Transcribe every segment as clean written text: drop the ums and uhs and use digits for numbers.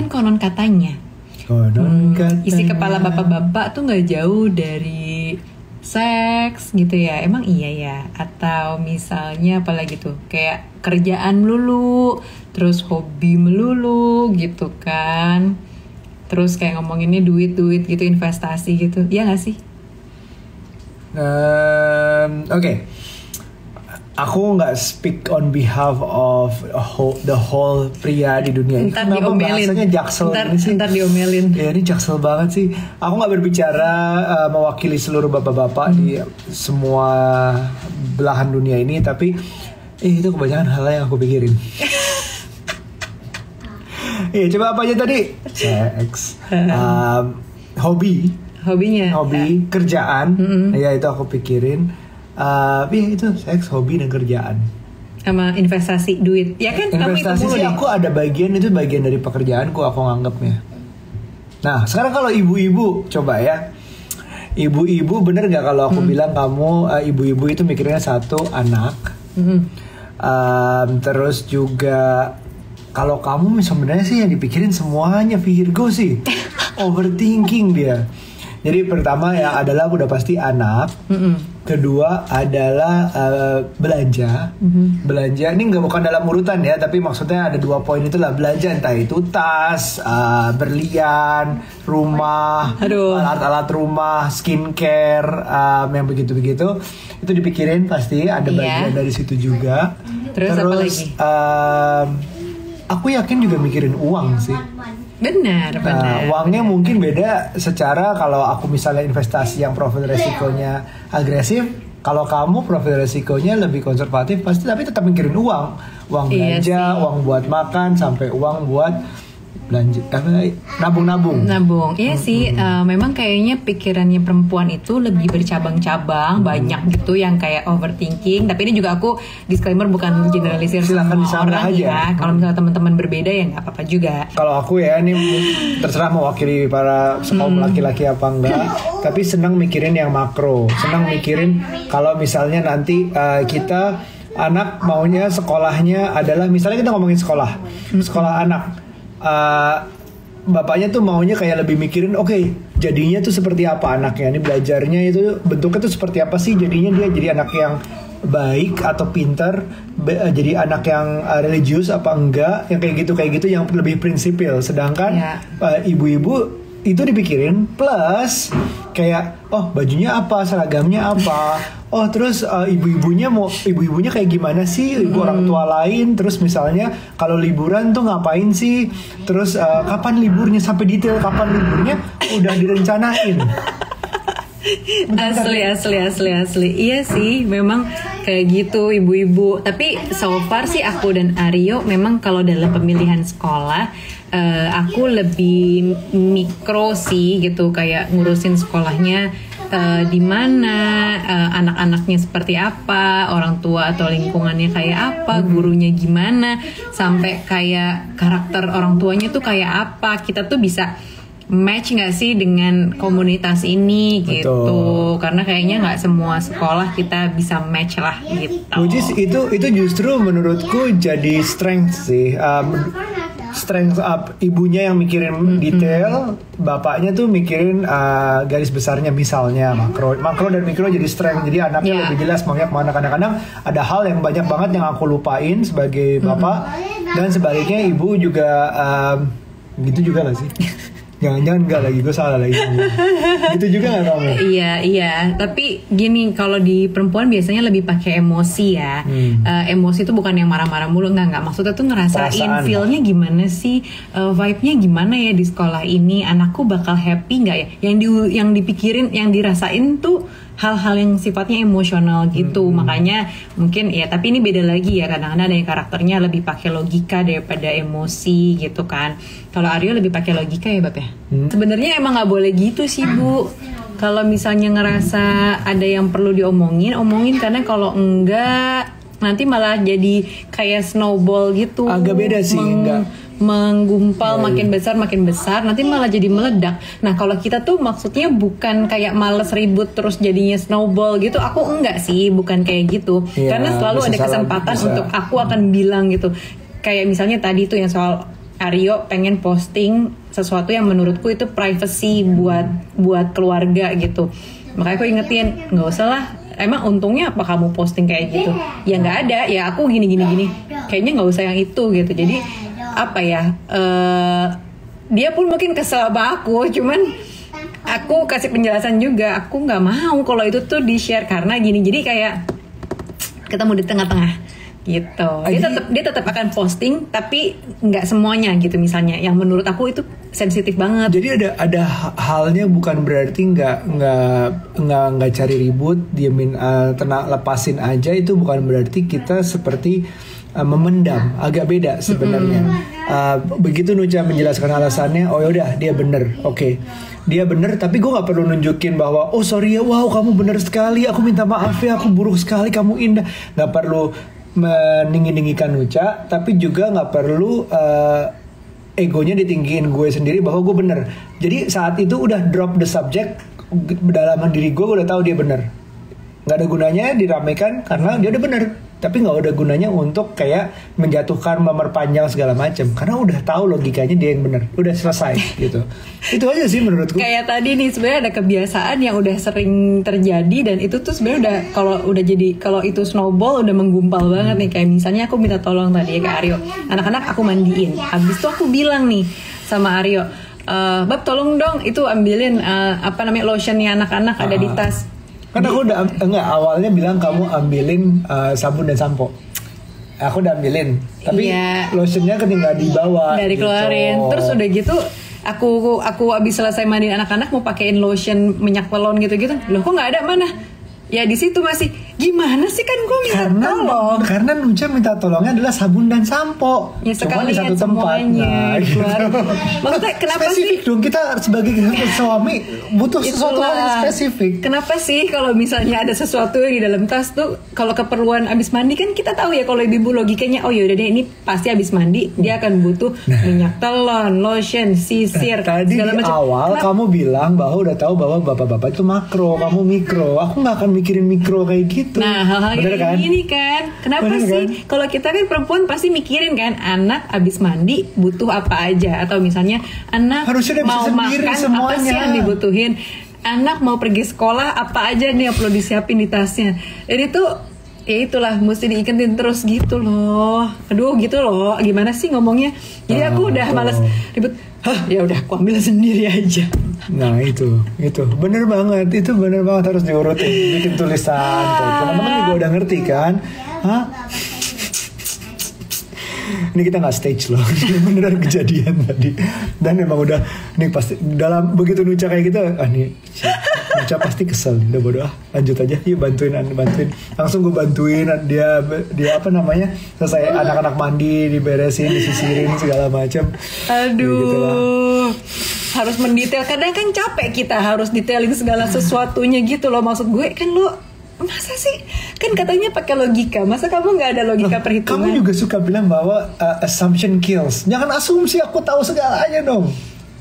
kan konon katanya. Isi kepala bapak-bapak tuh nggak jauh dari seks gitu ya. Emang iya ya? Atau misalnya apalagi tuh kayak kerjaan melulu, terus hobi melulu gitu kan. Terus kayak ngomonginnya duit-duit gitu, investasi gitu. Iya nggak sih? Oke. Aku nggak speak on behalf of the whole pria di dunia ini. Ntar diomelin. Bahasanya jaksel ini sih. Ntar diomelin. Ya ini jaksel banget sih. Aku nggak berbicara mewakili seluruh bapak-bapak di semua belahan dunia ini, tapi itu kebanyakan hal yang aku pikirin. Coba apa aja tadi? Seks, hobi, kerjaan. Ya itu aku pikirin. Itu seks, hobi dan kerjaan. Sama investasi duit. Ya kan investasi sih aku ada bagian dari pekerjaanku aku nganggapnya. Nah sekarang kalau ibu-ibu coba ya. Ibu-ibu bener gak kalau aku bilang kamu ibu-ibu itu mikirnya satu anak. Terus juga kalau kamu sebenarnya sih yang dipikirin semuanya Virgo sih. Overthinking dia. Jadi pertama ya adalah udah pasti anak. Kedua adalah belanja. Belanja ini bukan dalam urutan ya, tapi maksudnya ada 2 poin itulah belanja, entah itu tas, berlian, rumah, alat-alat rumah, skincare, yang begitu-begitu. Itu dipikirin pasti ada bagian dari situ juga. Terus apa lagi? Aku yakin juga mikirin uang sih. Benar. Uangnya mungkin beda secara kalau aku misalnya investasi yang profil resikonya agresif, kalau kamu profil resikonya lebih konservatif pasti tapi tetap mikirin uang belanja, uang buat makan sampai uang buat belanja nabung. Iya sih, memang kayaknya pikirannya perempuan itu lebih bercabang-cabang, banyak gitu yang kayak overthinking. Tapi ini juga aku disclaimer bukan generalisir semua orang ya. Kalau misalnya teman-teman berbeda ya nggak apa-apa juga. Kalau aku ya ini terserah mewakili para kaum laki-laki apa enggak. Tapi senang mikirin yang makro, senang mikirin kalau misalnya nanti kita anak maunya sekolahnya adalah misalnya kita ngomongin sekolah anak. Bapaknya tuh maunya kayak lebih mikirin jadinya tuh seperti apa anaknya, ini belajarnya itu bentuknya tuh seperti apa sih, jadinya dia jadi anak yang baik atau pintar, jadi anak yang religius apa enggak, yang kayak gitu yang lebih prinsipil. Sedangkan ibu-ibu itu dipikirin plus kayak bajunya apa, seragamnya apa, terus ibu-ibunya kayak gimana sih, ibu orang tua lain, terus misalnya kalau liburan tuh ngapain sih, terus kapan liburnya, sampai detail kapan liburnya udah direncanain. Asli. Iya sih, memang kayak gitu ibu-ibu. Tapi so far sih aku dan Aryo memang kalau dalam pemilihan sekolah aku lebih mikro sih gitu, kayak ngurusin sekolahnya di mana, anak-anaknya seperti apa, orang tua atau lingkungannya kayak apa, gurunya gimana, sampai kayak karakter orang tuanya tuh kayak apa. Kita tuh bisa match nggak sih dengan komunitas ini gitu. Karena kayaknya nggak semua sekolah kita bisa match lah gitu. Which is itu justru menurutku jadi strength sih. Strength up ibunya yang mikirin detail, bapaknya tuh mikirin garis besarnya, misalnya makro dan mikro jadi strength. Jadi anaknya lebih jelas maunya kemana. Kadang-kadang ada hal yang banyak banget yang aku lupain sebagai bapak, dan sebaliknya ibu juga gitu juga gak sih? Jangan-jangan enggak lagi, gue salah lagi. Gitu juga gak kamu? Iya. Tapi gini, kalau di perempuan biasanya lebih pakai emosi ya. Emosi itu bukan yang marah-marah mulu, enggak. Maksudnya tuh ngerasain feel-nya gimana sih, vibe-nya gimana ya di sekolah ini, anakku bakal happy nggak ya? Yang dipikirin, yang dirasain tuh hal-hal yang sifatnya emosional gitu. Makanya mungkin ya, tapi ini beda lagi ya, kadang-kadang ada yang karakternya lebih pakai logika daripada emosi gitu kan. Kalau Aryo lebih pakai logika ya Bab ya. Sebenarnya emang nggak boleh gitu sih Bu. Kalau misalnya ngerasa ada yang perlu omongin, karena kalau enggak nanti malah jadi kayak snowball gitu. Agak beda sih, menggumpal makin besar, nanti malah jadi meledak. Nah kalau kita tuh maksudnya bukan kayak males ribut terus jadinya snowball gitu. Aku enggak sih, bukan kayak gitu. Karena selalu ada kesempatan untuk aku akan bilang gitu. Kayak misalnya tadi tuh yang soal Aryo pengen posting sesuatu yang menurutku itu privacy buat keluarga gitu. Makanya aku ingetin, nggak usah lah. Emang untungnya apa kamu posting kayak gitu? Ya nggak ada. Ya aku gini. Kayaknya nggak usah yang itu gitu. Jadi apa ya? Dia pun mungkin kesel sama aku. Cuman aku kasih penjelasan juga. Aku nggak mau kalau itu tuh di share karena gini. Jadi kayak ketemu di tengah-tengah gitu. Dia tetap akan posting tapi nggak semuanya gitu misalnya. Yang menurut aku itu sensitif banget. Jadi ada halnya bukan berarti nggak cari ribut, diemin, tenang, lepasin aja, itu bukan berarti kita seperti memendam. Agak beda sebenarnya. Begitu Nucha menjelaskan alasannya, oh yaudah dia bener, oke. Dia bener, tapi gue nggak perlu nunjukin bahwa oh sorry ya, wow kamu bener sekali, aku minta maaf ya, aku buruk sekali, kamu indah. Nggak perlu meninggi-ninggikan Nucha, tapi juga nggak perlu egonya ditinggiin gue sendiri bahwa gue bener. Jadi saat itu udah drop the subject, dalam diri gue udah tahu dia bener. Nggak ada gunanya diramaikan karena dia udah bener. Tapi nggak ada gunanya untuk kayak menjatuhkan, memperpanjang segala macam, karena udah tahu logikanya dia yang benar, udah selesai gitu. Itu aja sih menurutku. Kayak tadi nih sebenarnya ada kebiasaan yang udah sering terjadi dan itu tuh sebenarnya kalau itu snowball udah menggumpal banget nih. Kayak misalnya aku minta tolong tadi ya ke Aryo, anak-anak aku mandiin. Habis itu aku bilang nih sama Aryo, Bab tolong dong itu ambilin lotionnya anak-anak ada di tas. Kan aku udah awalnya bilang kamu ambilin sabun dan sampo. Aku udah ambilin, tapi lotionnya ketinggalan di bawah. Dari keluarin. Gitu. Terus udah gitu aku abis selesai mandiin anak-anak mau pakein lotion minyak pelon gitu-gitu. Loh kok nggak ada, mana? Ya di situ masih gimana sih, kan gue minta tolong. Karena Nucha minta tolongnya adalah sabun dan sampo. Ya cuma di satu tempat. Nah, gitu. Maksudnya kenapa spesifik sih? Dong, kita sebagai suami butuh sesuatu yang spesifik. Kenapa sih kalau misalnya ada sesuatu yang di dalam tas tuh, kalau keperluan abis mandi kan kita tahu ya, kalau ibu logikanya oh yaudah deh ini pasti abis mandi dia akan butuh minyak telon, lotion, sisir. Tadi di awal kamu bilang bahwa udah tahu bahwa bapak-bapak itu makro, kamu mikro. Aku nggak akan mikirin mikro kayak gitu. Nah hal-hal kayak gini kan, kenapa bener sih? Kan? Kalau kita kan perempuan pasti mikirin kan, anak abis mandi butuh apa aja, atau misalnya anak mau makan semuanya. Apa sih yang dibutuhin, anak mau pergi sekolah apa aja nih yang perlu disiapin di tasnya. Dan itu ya itulah mesti diiketin terus gitu loh. Aduh gitu loh, gimana sih ngomongnya? Jadi aku udah malas ribut. Ya udah aku ambil sendiri aja. Nah itu bener banget, itu bener banget, harus diurutin, bikin tulisan. Teman-teman juga udah ngerti kan? Ini kita nggak stage loh, beneran kejadian tadi. Dan emang udah, nih pasti dalam begitu Nucha kayak gitu, nih Nucha pasti kesel. Udah bodoh, lanjut aja, yuk bantuin. Langsung gue bantuin dia apa namanya, selesai anak-anak mandi, diberesin, disisirin segala macam. Aduh. Gitu harus mendetail, kadang kan capek kita harus detailin segala sesuatunya gitu loh. Maksud gue kan lo masa sih, kan katanya pakai logika, masa kamu nggak ada logika perhitungan? Kamu juga suka bilang bahwa assumption kills. Jangan asumsi aku tahu segalanya dong.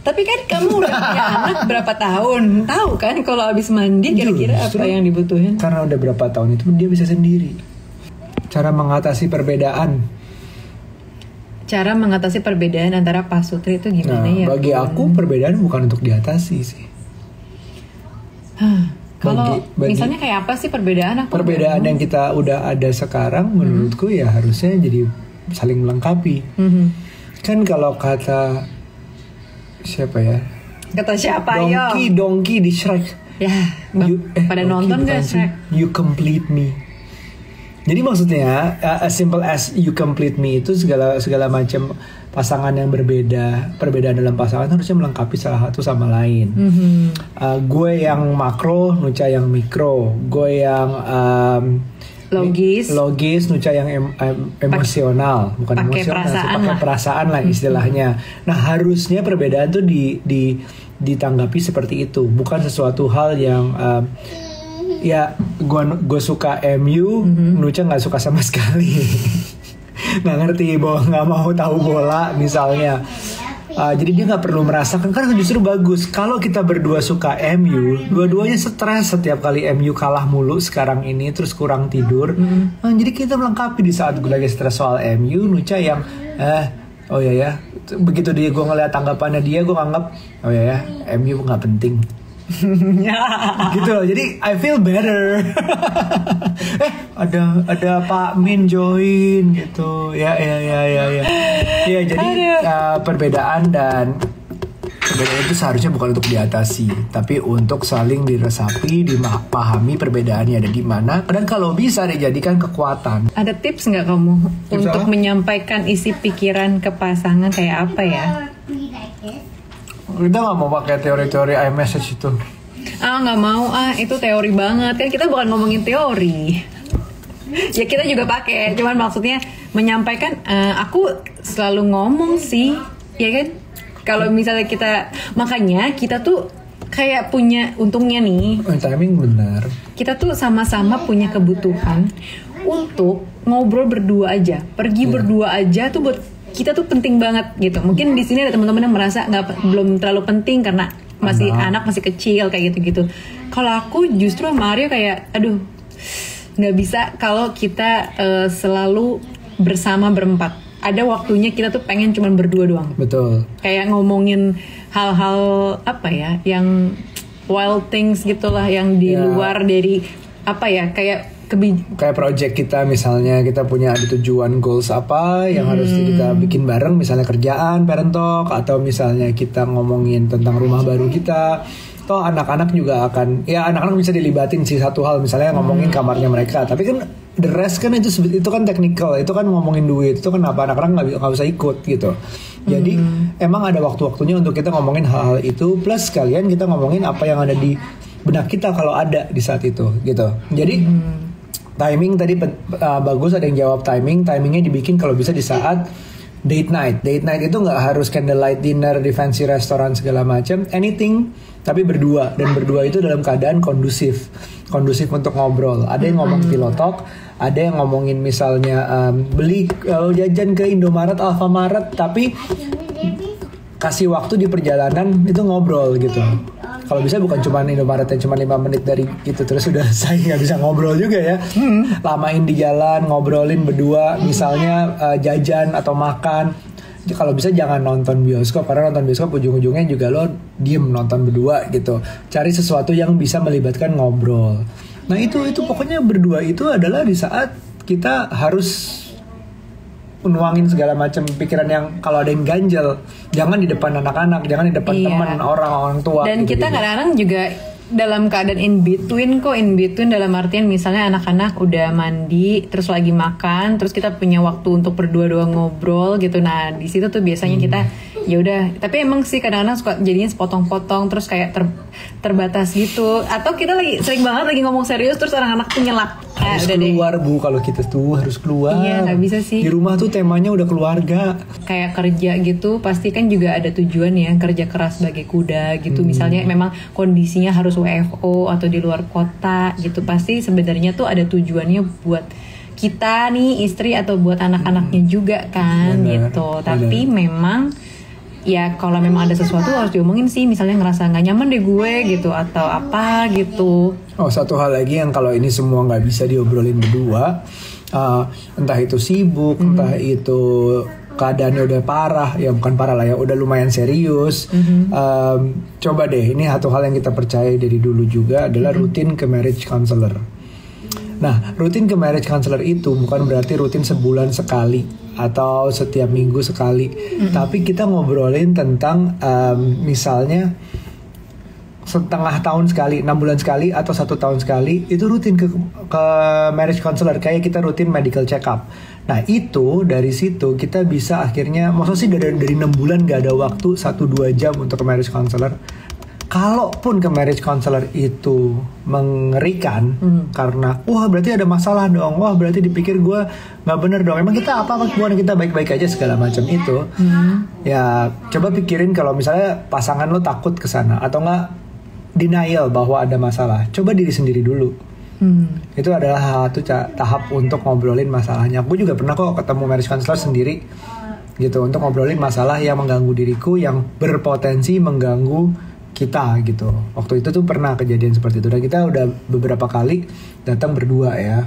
Tapi kan kamu udah punya anak berapa tahun, tahu kan kalau habis mandi kira-kira apa yang dibutuhin? Karena udah berapa tahun itu dia bisa sendiri. Cara mengatasi perbedaan. Cara mengatasi perbedaan antara Pak Sutri itu gimana ya? Bagi aku perbedaan bukan untuk diatasi sih. Kalau misalnya kayak apa sih perbedaan? Perbedaan yang kita udah ada sekarang menurutku ya harusnya jadi saling melengkapi. Kan kalau kata siapa ya? Kata siapa? Donkey di Shrek. Ya, pada nonton gak Shrek? You complete me. Jadi maksudnya as simple as you complete me itu segala macam pasangan yang berbeda, perbedaan dalam pasangan harusnya melengkapi salah satu sama lain. Gue yang makro, Nucha yang mikro. Gue yang logis, Nucha yang emosional, bukan emosional, pakai perasaan lah istilahnya. Nah harusnya perbedaan tuh ditanggapi seperti itu, bukan sesuatu hal yang ya gue suka MU, Nucha nggak suka sama sekali. Nggak ngerti bahwa nggak mau tahu bola misalnya. Jadi dia nggak perlu merasakan, kan justru bagus kalau kita berdua suka MU, dua-duanya stres setiap kali MU kalah mulu sekarang ini, terus kurang tidur. Jadi kita melengkapi di saat gue lagi stres soal MU, Nucha yang oh ya, begitu gue ngeliat tanggapannya dia, gue nganggap oh ya, MU nggak penting. Gitu loh, jadi I feel better. Ada Pak Min join gitu, ya, jadi perbedaan itu seharusnya bukan untuk diatasi, tapi untuk saling diresapi, dipahami perbedaannya ada di mana, dan kalau bisa dijadikan kekuatan. Ada tips nggak kamu untuk menyampaikan isi pikiran ke pasangan kayak apa ya? Kita nggak mau pakai teori-teori iMessage itu. Nggak mau itu teori banget, kan kita bukan ngomongin teori. Ya kita juga pakai, cuman maksudnya menyampaikan. Aku selalu ngomong sih, ya kan? Kalau misalnya makanya kita tuh kayak punya, untungnya nih, timing benar. Kita tuh sama-sama punya kebutuhan untuk ngobrol berdua aja, pergi berdua aja tuh buat kita tuh penting banget gitu. Mungkin di sini ada teman-teman yang merasa belum terlalu penting karena masih anak masih kecil kayak gitu-gitu. Kalau aku justru sama Aryo kayak, aduh, nggak bisa kalau kita selalu bersama berempat. Ada waktunya kita tuh pengen cuman berdua doang. Betul. Kayak ngomongin hal-hal apa ya, yang wild things gitulah, yang di luar dari apa ya, kayak project kita, misalnya kita punya ada tujuan goals apa yang harus kita bikin bareng, misalnya kerjaan, parent talk, atau misalnya kita ngomongin tentang rumah baru kita. Toh anak-anak juga akan, ya anak-anak bisa dilibatin sih satu hal, misalnya ngomongin kamarnya mereka. Tapi kan the rest kan itu kan technical, itu kan ngomongin duit, itu kan apa anak-anak nggak bisa ikut gitu. Jadi emang ada waktu-waktunya untuk kita ngomongin hal-hal itu, plus sekalian kita ngomongin apa yang ada di benak kita kalau ada di saat itu gitu. Jadi timing tadi bagus, ada yang jawab timingnya dibikin kalau bisa di saat date night itu nggak harus candlelight dinner di fancy restoran segala macam, anything, tapi berdua, dan berdua itu dalam keadaan kondusif untuk ngobrol. Ada yang ngomong pillow talk, ada yang ngomongin misalnya beli jajan ke Indomaret, Alfamaret, tapi kasih waktu di perjalanan itu ngobrol gitu. Kalau bisa bukan cuma Indomaret yang cuma 5 menit dari gitu terus udah saya nggak bisa ngobrol juga ya. Lamain di jalan, ngobrolin berdua, misalnya jajan atau makan. Kalau bisa jangan nonton bioskop, karena nonton bioskop ujung-ujungnya juga lo diem nonton berdua gitu. Cari sesuatu yang bisa melibatkan ngobrol. Nah itu pokoknya berdua itu adalah di saat kita harus nuangin segala macam pikiran yang kalau ada yang ganjel, jangan di depan anak-anak, jangan di depan teman, orang tua. Dan kita kadang-kadang juga dalam keadaan in between dalam artian misalnya anak-anak udah mandi terus lagi makan, terus kita punya waktu untuk berdua doang ngobrol gitu. Nah di situ tuh biasanya kita ya udah, tapi emang sih kadang-kadang suka jadinya sepotong-potong terus kayak terbatas gitu, atau kita sering banget lagi ngomong serius terus anak-anak tuh nyelak. Harus keluar Bu, kalau kita tuh harus keluar. Iya, nggak bisa sih. Di rumah tuh temanya udah keluarga. Kayak kerja gitu, pasti kan juga ada tujuan ya, kerja keras sebagai kuda gitu. Misalnya memang kondisinya harus WFO atau di luar kota gitu, pasti sebenarnya tuh ada tujuannya buat kita nih istri atau buat anak-anaknya juga kan. Bener, gitu. Tapi memang ya kalau memang ada sesuatu harus diomongin sih, misalnya ngerasa nggak nyaman deh gue gitu atau apa gitu. Oh, satu hal lagi yang kalau ini semua nggak bisa diobrolin berdua, entah itu sibuk, entah itu keadaannya udah parah, ya bukan parah lah ya, udah lumayan serius. Coba deh, ini satu hal yang kita percaya dari dulu juga adalah rutin ke marriage counselor. Nah, rutin ke marriage counselor itu bukan berarti rutin sebulan sekali atau setiap minggu sekali, tapi kita ngobrolin tentang misalnya setengah tahun sekali, 6 bulan sekali, atau 1 tahun sekali, itu rutin ke marriage counselor, kayak kita rutin medical check up. Nah itu dari situ kita bisa akhirnya, maksudnya sih dari 6 bulan gak ada waktu 1-2 jam untuk ke marriage counselor. Kalaupun ke marriage counselor itu mengerikan karena wah berarti ada masalah dong, wah berarti dipikir gue nggak bener dong, emang kita apa hubungan kita baik-baik aja segala macam itu, ya coba pikirin kalau misalnya pasangan lo takut ke sana atau nggak denial bahwa ada masalah, coba diri sendiri dulu. Itu adalah satu tahap untuk ngobrolin masalahnya. Aku juga pernah kok ketemu marriage counselor sendiri gitu untuk ngobrolin masalah yang mengganggu diriku, yang berpotensi mengganggu kita gitu. Waktu itu tuh pernah kejadian seperti itu, dan kita udah beberapa kali datang berdua ya.